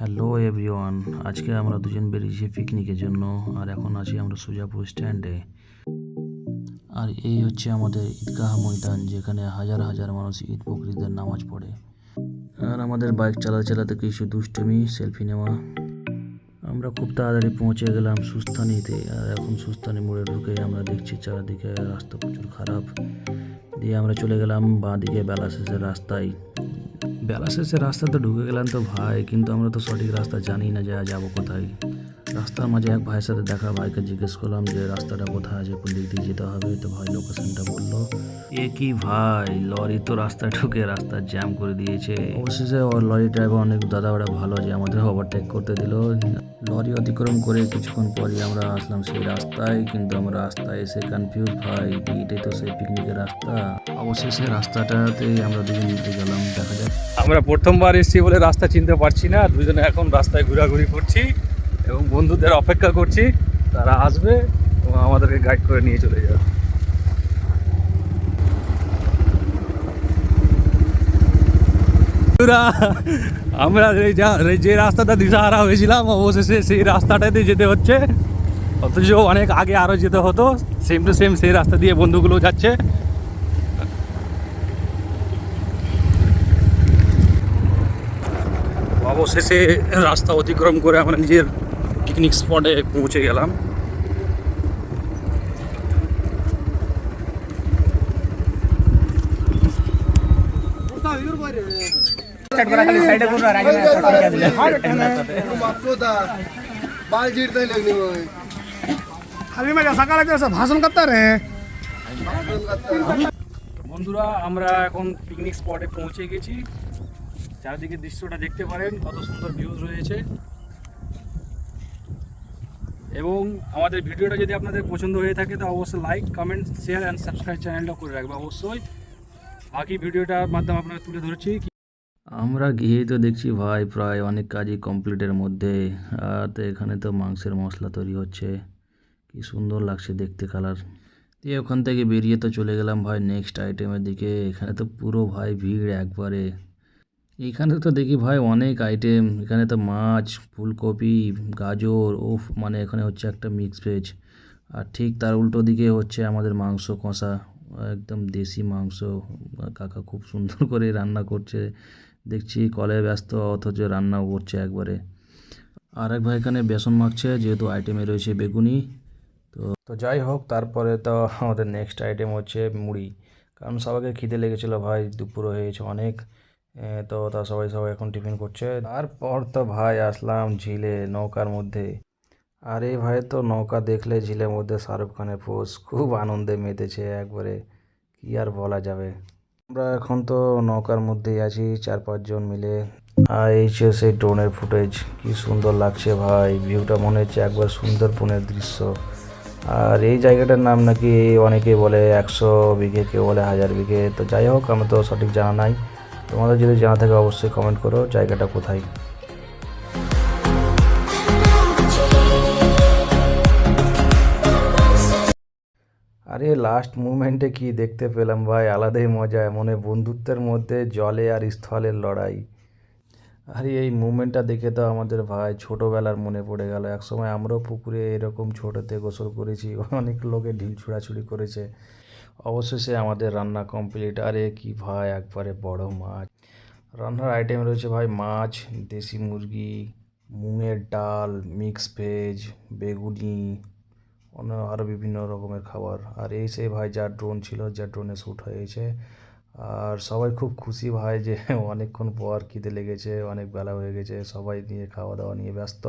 Hello everyone, আজকে আমরা দুজন বেরিয়েছি পিকনিকের জন্য। আর এখন আছি আমরা সুজাপুর স্ট্যান্ডে। আর এই হচ্ছে আমাদের ঈদগাহ ময়দান, যেখানে হাজার হাজার মানুষ ঈদ বকরিদের নামাজ পড়ে। আর আমাদের বাইক চালাতে চালাতে কিছু দুষ্টুমি সেলফি নেওয়া। আমরা খুব তাড়াতাড়ি পৌঁছে গেলাম সুস্থানিতে। আর এখন সুস্থানি মোড়ে ঢুকে আমরা দেখছি চারিদিকে রাস্তা প্রচুর খারাপ। দিয়ে আমরা চলে গেলাম বাঁ দিকে বেলা শেষের রাস্তায়। বেলা শেষের রাস্তাতে ঢুকে গেলাম তো ভাই, কিন্তু আমরা তো সঠিক রাস্তা জানি না যে যাবো কোথায়। রাস্তার মাঝে এক ভাইয়ের সাথে দেখা, ভাইকে জিজ্ঞেস করলাম যে রাস্তাটা কোথায় আছে, কোন দিক দিয়ে যেতে হবে। তো ভাই লোকেশনটা বললো। এ কি ভাই, লরি তো রাস্তায় ঢুকে রাস্তা জ্যাম করে দিয়েছে। অবশেষে লরি ড্রাইভার অনেক দাদা ওরা ভালো, যে আমাদের ওভারটেক করতে দিল। লরি অতিক্রম করে কিছুক্ষণ পরই আমরা আসলাম সেই রাস্তায়, কিন্তু আমরা রাস্তায় এসে কনফিউজ ভাই, এটাই তো সেই পিকনিকের রাস্তা। অবশেষে রাস্তাটাতেই আমরা দুজন নিতে গেলাম, দেখা যাক। আমরা প্রথমবার এসেছি বলে রাস্তা চিনতে পারছি না, দুজনে এখন রাস্তায় ঘোরাঘুরি করছি এবং বন্ধুদের অপেক্ষা করছি তারা আসবে এবং আমাদেরকে গাইড করে নিয়ে চলে যাবে। আমরা যে রাস্তাটা দিশাহারা হয়েছিলাম, অবশেষে সেই রাস্তাটাতে যেতে হচ্ছে। অথচ অনেক আগে আরও যেতে হতো, সেম টু সেম সেই রাস্তা দিয়ে বন্ধুগুলো যাচ্ছে। অবশেষে রাস্তা অতিক্রম করে আমরা নিজের পিকনিক স্পটে পৌঁছে গেলাম। ভাষণ করতে রে বন্ধুরা, আমরা এখন পিকনিক স্পটে পৌঁছে গেছি। চারিদিকে দৃশ্যটা দেখতে পারেন, কত সুন্দর ভিউজ রয়েছে। এবং আমাদের ভিডিওটা যদি আপনাদের পছন্দ হয়ে থাকে তো অবশ্যই like, comment, share and subscribe চ্যানেলটা করে রাখবে অবশ্যই। বাকি ভিডিওটার মাধ্যমে আপনাকে তুলে ধরেছি। আমরা গিয়েই তো দেখছি ভাই প্রায় অনেক কাজই কমপ্লিটের মধ্যে। আর তো এখানে তো মাংসের মশলা তৈরি হচ্ছে, কি সুন্দর লাগছে দেখতে কালার। দিয়ে ওখান থেকে বেরিয়ে তো চলে গেলাম ভাই নেক্সট আইটেমের দিকে। এখানে তো পুরো ভাই ভিড় একবারে। এখানে তো দেখি ভাই অনেক আইটেম, এখানে তো মাছ, ফুলকপি, গাজর, ওফ, মানে এখানে হচ্ছে একটা মিক্স ভেজ। আর ঠিক তার উল্টো দিকে হচ্ছে আমাদের মাংস কষা, একদম দেশি মাংস। কাকা খুব সুন্দর করে রান্না করছে, দেখছি কলে ব্যস্ত অথচ রান্নাও করছে একবারে। আর এক ভাই এখানে বেসন মাখছে, যেহেতু আইটেমে রয়েছে বেগুনি। তো তো যাই হোক, তারপরে তো আমাদের নেক্সট আইটেম হচ্ছে মুড়ি, কারণ সবাইকে খিদে লেগেছিলো ভাই, দুপুর হয়েছে অনেক। তো তা সবাই সবাই এখন টিফিন করছে। তারপর তো ভাই আসলাম ঝিলে নৌকার মধ্যে। আর এই ভাই তো নৌকা দেখলে ঝিলের মধ্যে শাহরুখ খানের পোজ, খুব আনন্দে মেতেছে একবারে, কি আর বলা যাবে। আমরা এখন তো নৌকার মধ্যেই আছি 4-5 জন মিলে। আর এই যে সেই ড্রোনের ফুটেজ, কি সুন্দর লাগছে ভাই, ভিউটা মনে হচ্ছে একবার সুন্দরবনের দৃশ্য। আর এই জায়গাটার নাম নাকি অনেকে বলে 100 বিঘে, কেউ বলে 1000 বিঘে। তো যাই হোক, আমার তো সঠিক জানা নাই, তোমাদের যদি জানা থাকে অবশ্যই কমেন্ট করো জায়গাটা কোথায়। আরে লাস্ট মুভমেন্টে কি দেখতে পেলাম ভাই, আলাদাই মজা, মনে বন্ধুত্বের মধ্যে জলে আর স্থলের লড়াই। আরে এই মুভমেন্টটা দেখে তো আমাদের ভাই ছোটোবেলার মনে পড়ে গেল। একসময় আমরাও পুকুরে এরকম ছোটোতে গোসল করেছি, অনেক লোকে ঢিল ছুড়াছুড়ি করেছে। অবশেষে আমাদের রান্না কমপ্লিট। আরে কি ভাই, একবারে বড় মাছ। রান্নার আইটেম রয়েছে ভাই মাছ, দেশি মুরগি, মুগের ডাল, মিক্স ভেজ, বেগুনি, আরও বিভিন্ন রকমের খাবার। আর এই সেই ভাই যার ড্রোন ছিল, যার ড্রোনে শ্যুট হয়েছে। আর সবাই খুব খুশি ভাই যে অনেকক্ষণ পর খিদে লেগেছে, অনেক বেলা হয়ে গেছে, সবাই নিয়ে খাওয়া দাওয়া নিয়ে ব্যস্ত।